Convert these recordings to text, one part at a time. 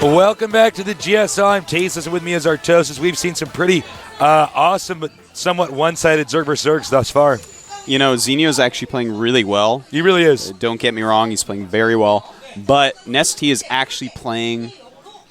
Welcome back to the GSL. I'm Tasteless, and with me is Artosis. We've seen some pretty awesome but somewhat one-sided Zerg vs. Zergs thus far. You know, Zenio's actually playing really well. He really is. Don't get me wrong, he's playing very well. But NesTea is actually playing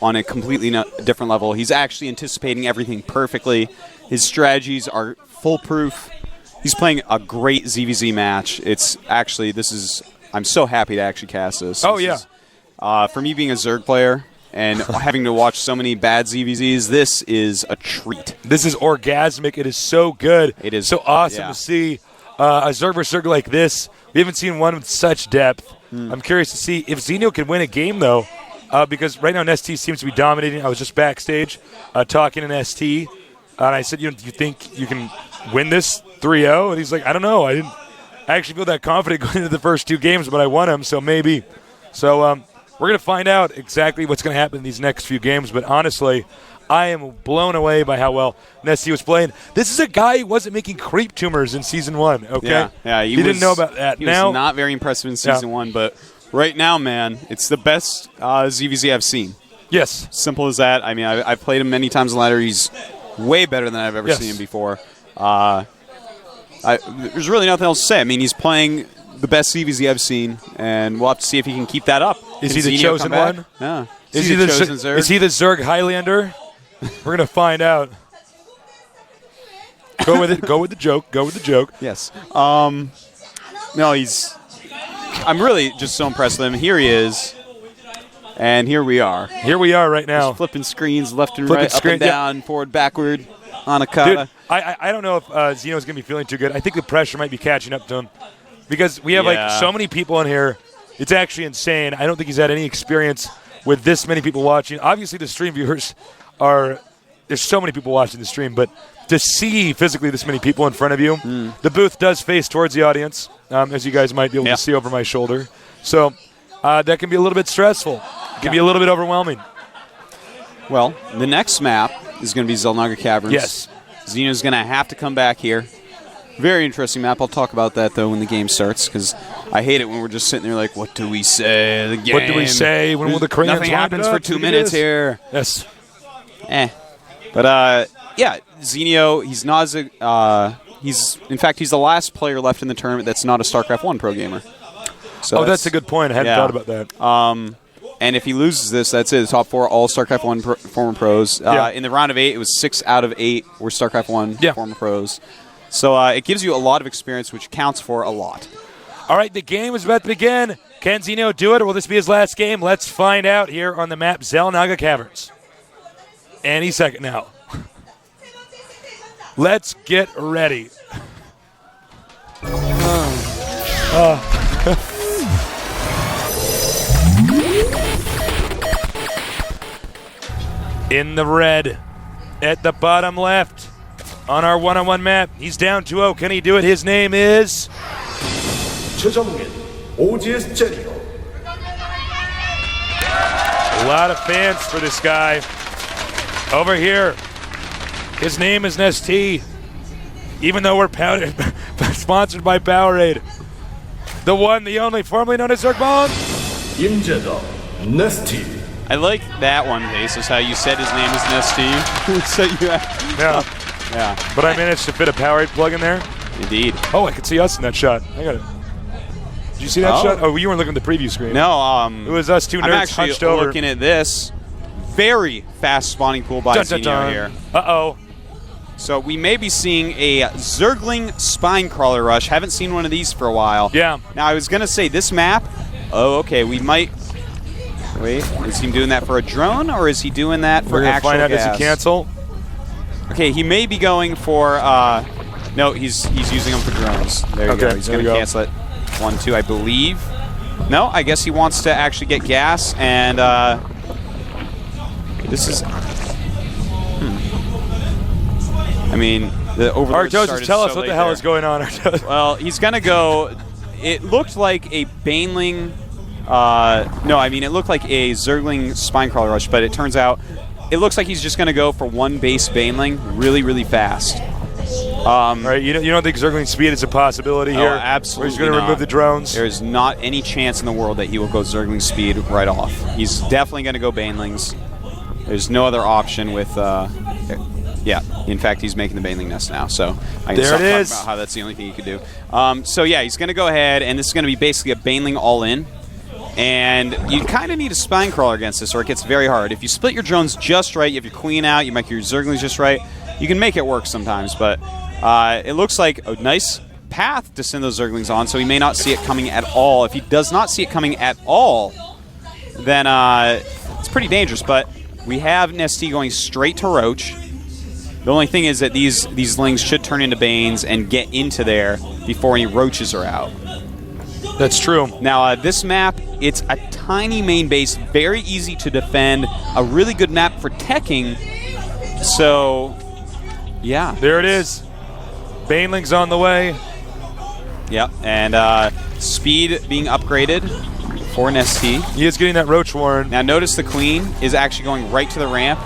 on a completely different level. He's actually anticipating everything perfectly. His strategies are foolproof. He's playing a great ZvZ match. It's actually, I'm so happy to actually cast this. Oh, yeah. For me being a Zerg player and having to watch so many bad ZvZs, this is a treat. This is orgasmic. It is so good. It is so awesome to see a Zerg vs. Zerg like this. We haven't seen one with such depth. I'm curious to see if Zenio can win a game, though, because right now NesTea seems to be dominating. I was just backstage talking to NesTea, and I said, do you think you can win this 3-0? And he's like, I don't know. I didn't actually feel that confident going into the first two games, but I won them, so maybe. So we're going to find out exactly what's going to happen in these next few games, but honestly, I am blown away by how well NesTea was playing. This is a guy who wasn't making creep tumors in Season 1, okay? Yeah, he didn't know about that. He was not very impressive in Season 1, but right now, man, it's the best ZvZ I've seen. Yes. Simple as that. I mean, I've played him many times on ladder. He's way better than I've ever seen him before. There's really nothing else to say. I mean, he's playing the best ZvZ I've seen, and we'll have to see if he can keep that up. Is he the chosen one? Yeah. Is he the Zerg Highlander? We're going to find out. Go with it. Go with the joke. Go with the joke. Yes. No, I'm really just so impressed with him. Here he is. And here we are. Here we are right now. Just flipping screens left and right, up and down, forward, backward, on a kata. Dude, I don't know if Zenio's going to be feeling too good. I think the pressure might be catching up to him because we have so many people in here. It's actually insane. I don't think he's had any experience with this many people watching. Obviously, the stream viewers there's so many people watching the stream, but to see physically this many people in front of you, the booth does face towards the audience, as you guys might be able to see over my shoulder. So that can be a little bit stressful. It can be a little bit overwhelming. Well, the next map is going to be Xel'Naga Caverns. Yes. Zenio's going to have to come back here. Very interesting map. I'll talk about that, though, when the game starts, because I hate it when we're just sitting there like, what do we say? The game. What do we say? When will the Koreans Nothing happens for 2 minutes here. Yes. But, yeah, Zenio, he's not in fact, he's the last player left in the tournament that's not a StarCraft I pro gamer. So that's a good point. I hadn't thought about that. And if he loses this, that's it. The top 4, all StarCraft I former pros. In the round of 8, it was 6 out of 8 were StarCraft I former pros. So it gives you a lot of experience, which counts for a lot. All right, the game is about to begin. Can Zenio do it, or will this be his last game? Let's find out here on the map, Xel'Naga Caverns. Any second now. Let's get ready. In the red, at the bottom left, on our one-on-one map, he's down 2-0. Can he do it? His name is a lot of fans for this guy. Over here, his name is NesTea. Even though we're sponsored by Powerade. The one, the only, formerly known as Zergbong. NesTea. I like that one, Ace, is how you said his name is NesTea. So yeah. Yeah. But I managed to fit a Powerade plug in there. Indeed. Oh, I could see us in that shot. I got it. Did you see that shot? Oh, you weren't looking at the preview screen. No. It was us two nerds hunched over. I'm actually looking at this. Very fast spawning pool by Zenio here. Uh-oh. So we may be seeing a Zergling Spine Crawler Rush. Haven't seen one of these for a while. Yeah. Now, I was going to say this map, okay, we might... Wait, is he doing that for a drone, or is he doing that for actual find out. gas? Does he cancel? Okay, he may be going for... no, he's using them for drones. There you go. He's going to cancel it. 1-2, I believe. No, I guess he wants to actually get gas, and this is... I mean, the overlord started tell us so what the hell there. is going on, Artosis. Well, he's going to go... It looked like a Baneling... no, I mean, it looked like a Zergling Spinecrawler Rush, but it turns out it looks like he's just going to go for one base Baneling really, really fast. Right? You don't think Zergling speed is a possibility here? Absolutely. Or he's going to remove the drones? There's not any chance in the world that he will go Zergling speed right off. He's definitely going to go Banelings. There's no other option with. Yeah, in fact, he's making the Baneling nest now, so I can stop talking about how that's the only thing he could do. So yeah, he's going to go ahead, and this is going to be basically a Baneling all-in. And you kind of need a Spine Crawler against this, or it gets very hard. If you split your drones just right, you have your Queen out, you make your Zerglings just right, you can make it work sometimes, but it looks like a nice path to send those Zerglings on, so he may not see it coming at all. If he does not see it coming at all, then it's pretty dangerous, but we have NesTea going straight to Roach. The only thing is that these Lings should turn into Banes and get into there before any Roaches are out. That's true. Now, this map, it's a tiny main base, very easy to defend, a really good map for teching. So, yeah. There it is. Baneling's on the way. Yep, and speed being upgraded for NesTea. He is getting that Roach Warren. Now, notice the Queen is actually going right to the ramp.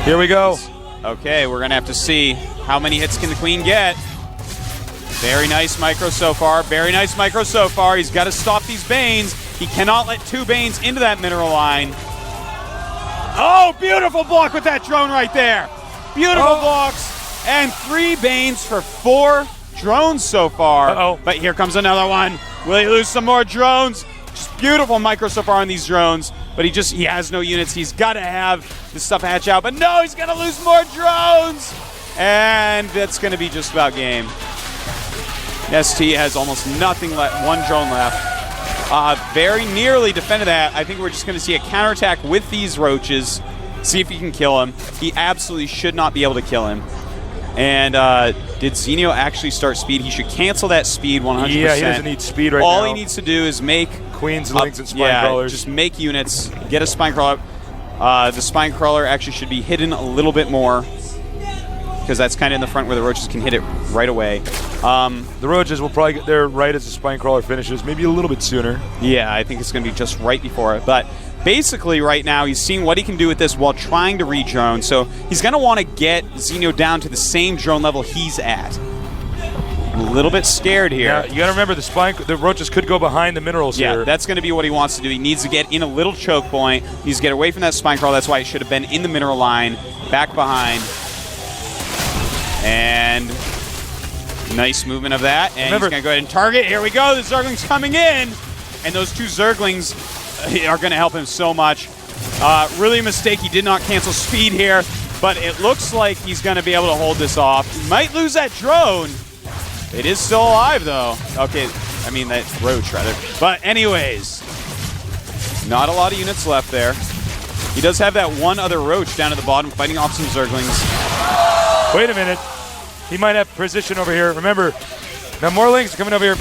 Here we go. Okay, we're going to have to see how many hits can the Queen get. Very nice micro so far. Very nice micro so far. He's got to stop these Banes. He cannot let 2 Banes into that mineral line. Oh, beautiful block with that drone right there. Beautiful blocks. And 3 Banes for 4 drones so far. But here comes another one. Will he lose some more drones? Just beautiful micro so far on these drones. But he has no units. He's got to have this stuff hatch out. But no, he's going to lose more drones. And that's going to be just about game. NesTea has almost nothing left, 1 drone left. Very nearly defended that. I think we're just going to see a counterattack with these Roaches. See if he can kill him. He absolutely should not be able to kill him. And did Zenio actually start speed? He should cancel that speed 100%. Yeah, he doesn't need speed right now. All he needs to do is make Queens, Lings, and Spine Crawlers. Just make units, get a Spine Crawler. The Spine Crawler actually should be hidden a little bit more because that's kind of in the front where the Roaches can hit it right away. The Roaches will probably get there right as the Spine Crawler finishes, maybe a little bit sooner. Yeah, I think it's going to be just right before it. But basically right now he's seeing what he can do with this while trying to re-drone. So he's going to want to get Zenio down to the same drone level he's at. A little bit scared here. Yeah, you got to remember the Roaches could go behind the minerals here. Yeah, that's going to be what he wants to do. He needs to get in a little choke point. He needs to get away from that Spine Crawler. That's why he should have been in the mineral line, back behind. And nice movement of that. And he's going to go ahead and target. Here we go. The Zergling's coming in. And those 2 Zerglings are going to help him so much. Really a mistake. He did not cancel speed here. But it looks like he's going to be able to hold this off. He might lose that drone. It is still alive, though. Okay, I mean, that Roach, rather. But anyways, not a lot of units left there. He does have that 1 other Roach down at the bottom fighting off some Zerglings. Wait a minute. He might have position over here. Remember, now more Lings are coming over here.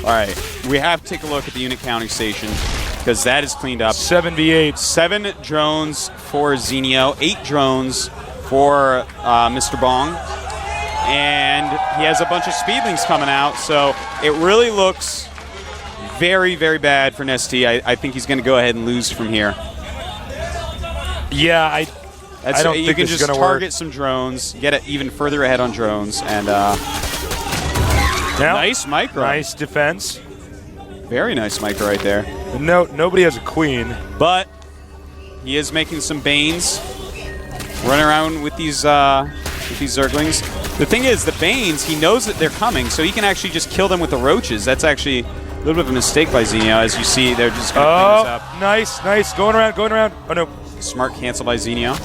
All right, we have to take a look at the unit counting station because that is cleaned up. 7v8. 7 drones for Zenio, 8 drones for Mr. Bong. And he has a bunch of Speedlings coming out, so it really looks very, very bad for NesTea. I think he's going to go ahead and lose from here. Yeah, I don't think you can this is just gonna target work. some drones, get it even further ahead on drones, and nice micro. Nice defense. Very nice micro right there. No, nobody has a Queen. But he is making some Banes, running around with these Zerglings. The thing is, the Banes, he knows that they're coming, so he can actually just kill them with the Roaches. That's actually a little bit of a mistake by Zenio. As you see, they're just going to clean this up. Nice. Going around. Oh, no. Smart cancel by Zenio.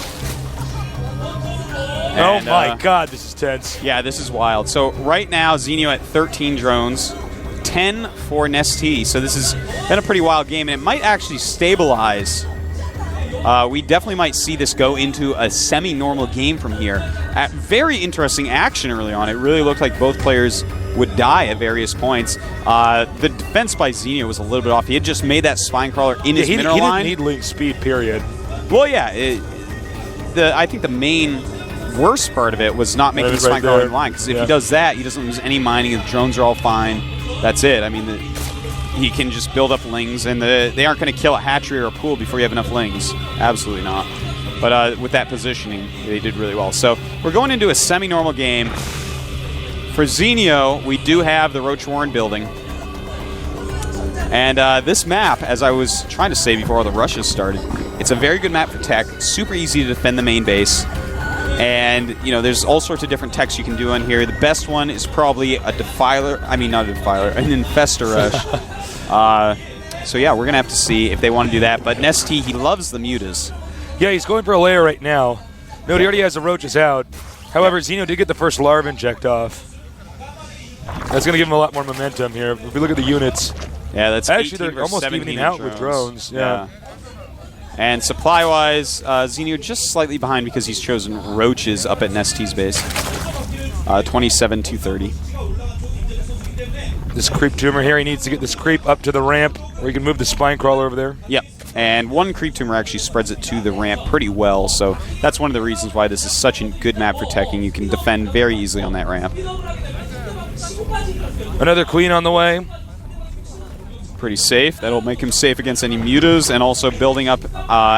Oh, my God, this is tense. Yeah, this is wild. So right now, Zenio at 13 drones, 10 for NesTea. So this has been a pretty wild game, and it might actually stabilize. We definitely might see this go into a semi-normal game from here. At very interesting action early on. It really looked like both players would die at various points. The defense by Zenio was a little bit off. He had just made that Spine Crawler in his mineral line. He didn't need Link speed, period. Well, yeah. I think the main worst part of it was not making the Spine Crawler in line, because if he does that, he doesn't lose any mining. The drones are all fine. That's it. I mean, he can just build up Lings, and they aren't going to kill a hatchery or a pool before you have enough Lings. Absolutely not. But with that positioning, they did really well. So we're going into a semi-normal game. For Zenio, we do have the Roach Warren building. And this map, as I was trying to say before all the rushes started, it's a very good map for tech. Super easy to defend the main base. And, you know, there's all sorts of different techs you can do on here. The best one is probably a Defiler. I mean, not a Defiler, an Infestor Rush. So, yeah, we're going to have to see if they want to do that. But NesTea, he loves the mutas. Yeah, he's going for a layer right now. No, he already has the roaches out. However, Zenio did get the first larva inject off. That's going to give him a lot more momentum here. If we look at the units. Yeah, that's actually they're almost evening out with drones. Yeah. And supply-wise, Zenio just slightly behind because he's chosen roaches up at NesTea's base. 27-230. This creep tumor here, he needs to get this creep up to the ramp where he can move the spine crawler over there. Yep. And one creep tumor actually spreads it to the ramp pretty well, so that's one of the reasons why this is such a good map for teching. You can defend very easily on that ramp. Another queen on the way. Pretty safe. That'll make him safe against any mutas, and also building up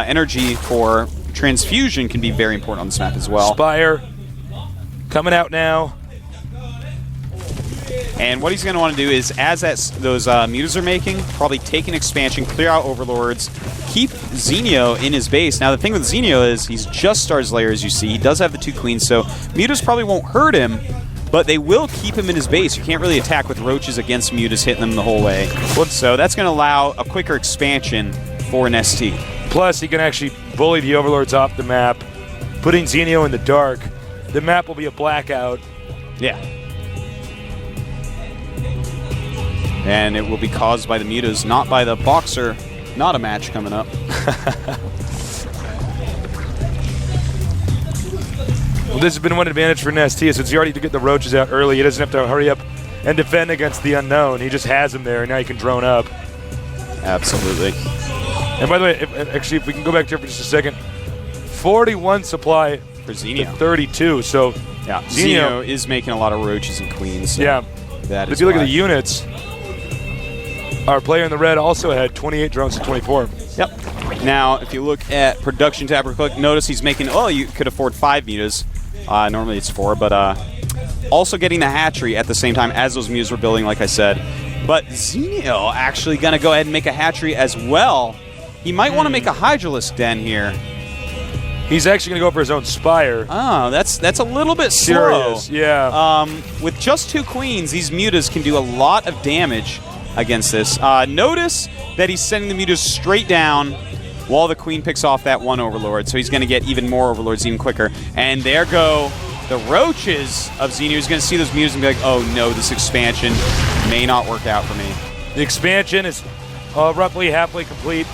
energy for transfusion can be very important on this map as well. Spire coming out now. And what he's going to want to do is, as those mutas are making, probably take an expansion, clear out overlords, keep Zenio in his base. Now, the thing with Zenio is he's just Stars Lair, as you see. He does have the 2 queens, so mutas probably won't hurt him, but they will keep him in his base. You can't really attack with roaches against mutas hitting them the whole way. So that's going to allow a quicker expansion for NesTea. Plus, he can actually bully the overlords off the map, putting Zenio in the dark. The map will be a blackout. Yeah. And it will be caused by the mutas, not by the boxer. Not a match coming up. Well, this has been one advantage for NesTea since he already did get the roaches out early. He doesn't have to hurry up and defend against the unknown. He just has them there, and now he can drone up. Absolutely. And by the way, if we can go back here for just a second, 41 supply for Zenio. 32. So yeah, Zenio is making a lot of roaches and queens. So yeah. That is if you look at the units, our player in the red also had 28 drones to 24. Yep. Now, if you look at production tab real quick, notice he's making, you could afford 5 mutas. Normally it's 4, but also getting the hatchery at the same time as those mutas were building, like I said. But Zenio actually going to go ahead and make a hatchery as well. He might want to make a Hydralisk den here. He's actually going to go for his own Spire. Oh, that's a little bit slow. Serious, yeah. With just 2 queens, these mutas can do a lot of damage against this. Notice that he's sending the mutas straight down while the queen picks off that one overlord, so he's going to get even more overlords even quicker. And there go the roaches of Zenio. He's going to see those mutas and be like, oh no, this expansion may not work out for me. The expansion is roughly halfway complete.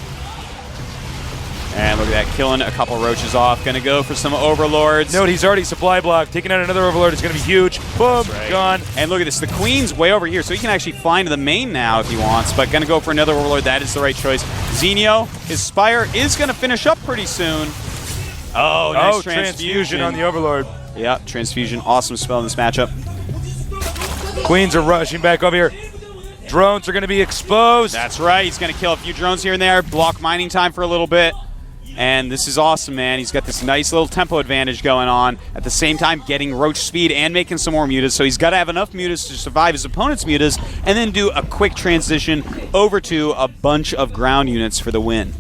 And look at that, killing a couple roaches off. Going to go for some overlords. Note, he's already supply blocked. Taking out another overlord is going to be huge. Boom, right. Gone. And look at this, the queen's way over here, so he can actually fly into the main now if he wants, but going to go for another overlord. That is the right choice. Zenio, his Spire is going to finish up pretty soon. Oh, nice transfusion on the overlord. Yeah, transfusion, awesome spell in this matchup. Queens are rushing back over here. Drones are going to be exposed. That's right, he's going to kill a few drones here and there, block mining time for a little bit. And this is awesome, man. He's got this nice little tempo advantage going on. At the same time, getting roach speed and making some more mutas. So he's got to have enough mutas to survive his opponent's mutas and then do a quick transition over to a bunch of ground units for the win.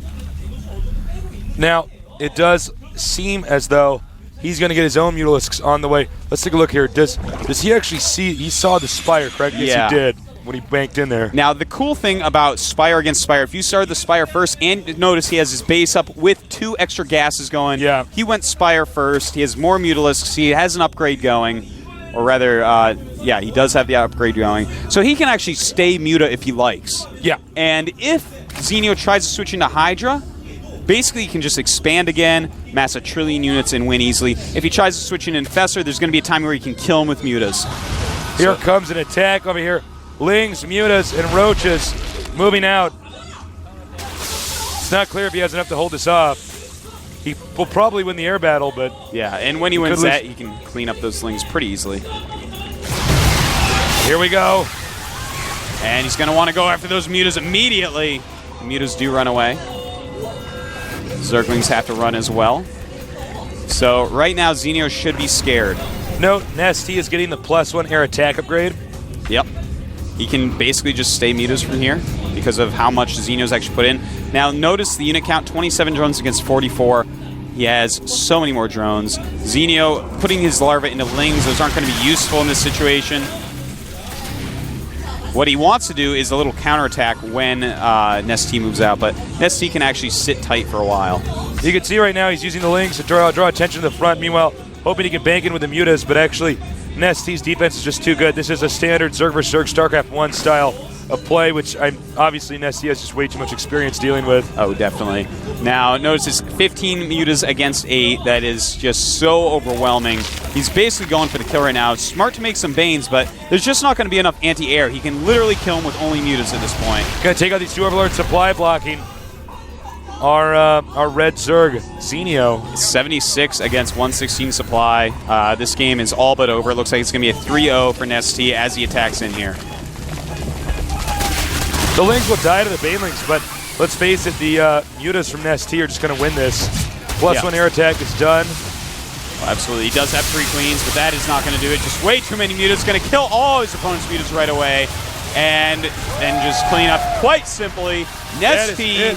Now, it does seem as though he's going to get his own Mutalisks on the way. Let's take a look here. Does he actually see? He saw the Spire, correct? Yeah. Yes, he did. When he banked in there. Now, the cool thing about Spire against Spire, if you started the Spire first, and notice he has his base up with 2 extra gases going. Yeah. He went Spire first. He has more Mutalisks. He has an upgrade going. Or rather, yeah, he does have the upgrade going. So he can actually stay Muta if he likes. Yeah. And if Zenio tries to switch into Hydra, basically he can just expand again, mass 1 trillion units, and win easily. If he tries to switch into Infestor, there's going to be a time where he can kill him with Mutas. Here comes an attack over here. Lings, mutas, and roaches moving out. It's not clear if he has enough to hold this off. He will probably win the air battle, but... Yeah, and when he wins that, he can clean up those slings pretty easily. Here we go. And he's going to want to go after those mutas immediately. Mutas do run away. Zerglings have to run as well. So right now, Zenio should be scared. Note, NesTea is getting the +1 air attack upgrade. Yep. He can basically just stay mutas from here because of how much Zenio's actually put in. Now, notice the unit count, 27 drones against 44. He has so many more drones. Zenio putting his larva into lings. Those aren't going to be useful in this situation. What he wants to do is a little counterattack when NesTea moves out, but NesTea can actually sit tight for a while. You can see right now he's using the lings to draw attention to the front. Meanwhile, hoping he can bank in with the mutas, but actually NesTea's defense is just too good. This is a standard Zerg vs. Zerg StarCraft I style of play, which obviously NesTea has just way too much experience dealing with. Oh, definitely. Now, notice it's 15 mutas against 8. That is just so overwhelming. He's basically going for the kill right now. It's smart to make some Banes, but there's just not going to be enough anti-air. He can literally kill him with only mutas at this point. Gonna take out these two Overlords supply blocking. Our red Zerg, Zenio. 76 against 116 supply. This game is all but over. It looks like it's going to be a 3-0 for NesTea as he attacks in here. The Lings will die to the Banelings, but let's face it, the mutas from NesTea are just going to win this. +1 air attack is done. Well, absolutely. He does have 3 queens, but that is not going to do it. Just way too many mutas. Going to kill all his opponent's mutas right away. And then just clean up quite simply. NesTea,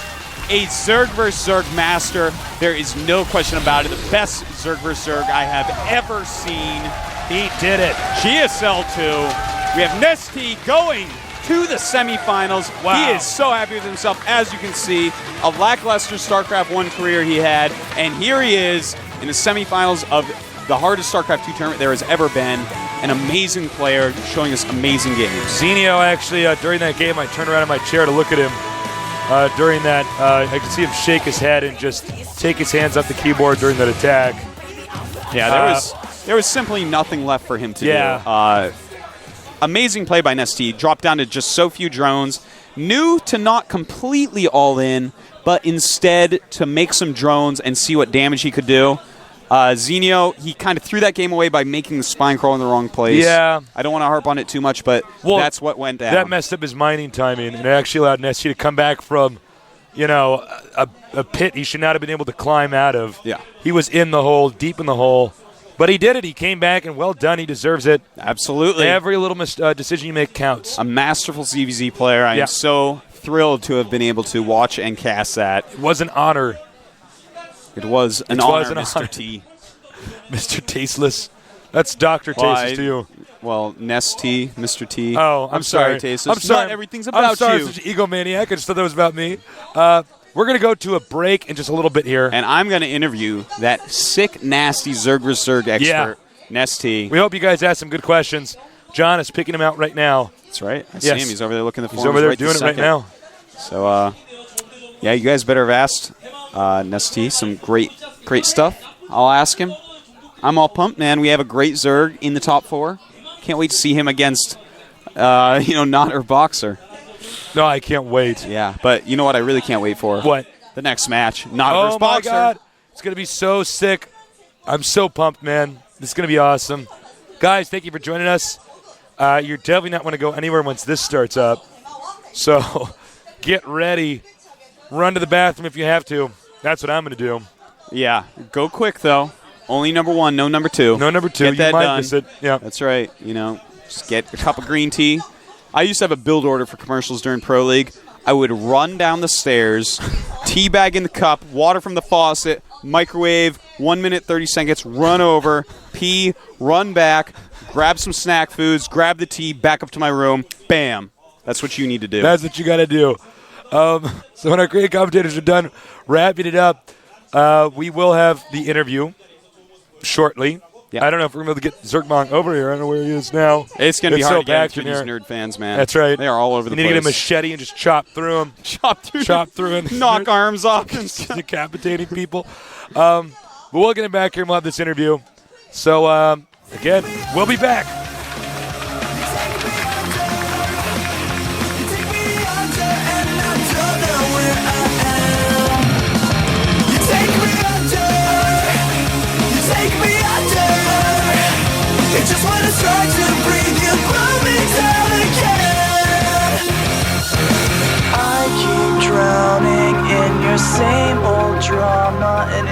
a Zerg vs. Zerg master. There is no question about it. The best Zerg vs. Zerg I have ever seen. He did it. GSL 2. We have NesTea going to the semifinals. Wow. He is so happy with himself. As you can see, a lackluster StarCraft I career he had, and here he is in the semifinals of the hardest StarCraft II tournament there has ever been. An amazing player showing us amazing games. Zenio actually, during that game, I turned around in my chair to look at him. During that, I could see him shake his head and just take his hands off the keyboard during that attack. Yeah, there was simply nothing left for him to do. Amazing play by NesTea. Dropped down to just so few drones. Knew to not completely all in, but instead to make some drones and see what damage he could do. Zenio, he kind of threw that game away by making the spine crawl in the wrong place. Yeah. I don't want to harp on it too much, but that's what went down. That messed up his mining timing, and it actually allowed NesTea to come back from, a pit he should not have been able to climb out of. Yeah. He was in the hole, deep in the hole. But he did it. He came back, and well done. He deserves it. Absolutely. Every little decision you make counts. A masterful ZvZ player. I am so thrilled to have been able to watch and cast that. It was an honor. It was an honor, Mr. T. Mr. Tasteless. That's Dr. Tasteless to you. Well, NesTea, Mr. T. Oh, I'm sorry. Tasteless. I'm sorry. Not everything's about I'm sorry, you. I'm such an egomaniac. I just thought that was about me. We're going to go to a break in just a little bit here. And I'm going to interview that sick, nasty Zerg vs. Zerg expert, NesTea. We hope you guys asked some good questions. John is picking him out right now. That's right. I see him. He's over there looking at the forms. He's over there right doing it right now. So, yeah, you guys better have asked NesTea some great stuff. I'll ask him. I'm all pumped, man. We have a great Zerg in the top 4. Can't wait to see him against, not our boxer. No, I can't wait. Yeah, but you know what I really can't wait for? What? The next match. Not versus boxer. Oh, my God. It's going to be so sick. I'm so pumped, man. This is going to be awesome. Guys, thank you for joining us. You're definitely not want to go anywhere once this starts up. So get ready. Run to the bathroom if you have to. That's what I'm going to do. Yeah, go quick, though. Only number 1, no number 2. No number 2. Get that you might done. miss it. Yeah. That's right. Just get a cup of green tea. I used to have a build order for commercials during Pro League. I would run down the stairs, tea bag in the cup, water from the faucet, microwave, 1 minute, 30 seconds, run over, pee, run back, grab some snack foods, grab the tea, back up to my room, bam. That's what you need to do. That's what you got to do. So when our great commentators are done wrapping it up, we will have the interview shortly. Yeah. I don't know if we're going to be able to get Zergmong over here. I don't know where he is now. It's going to be hard to get through these nerd fans, man. That's right. They are all over the place. You need to get a machete and just chop through them. Chop through them. Knock arms off. Decapitating people. But we'll get him back here and we'll have this interview. So, again, we'll be back. Just when it's hard to breathe, you pull me down again. I keep drowning in your same old drama, and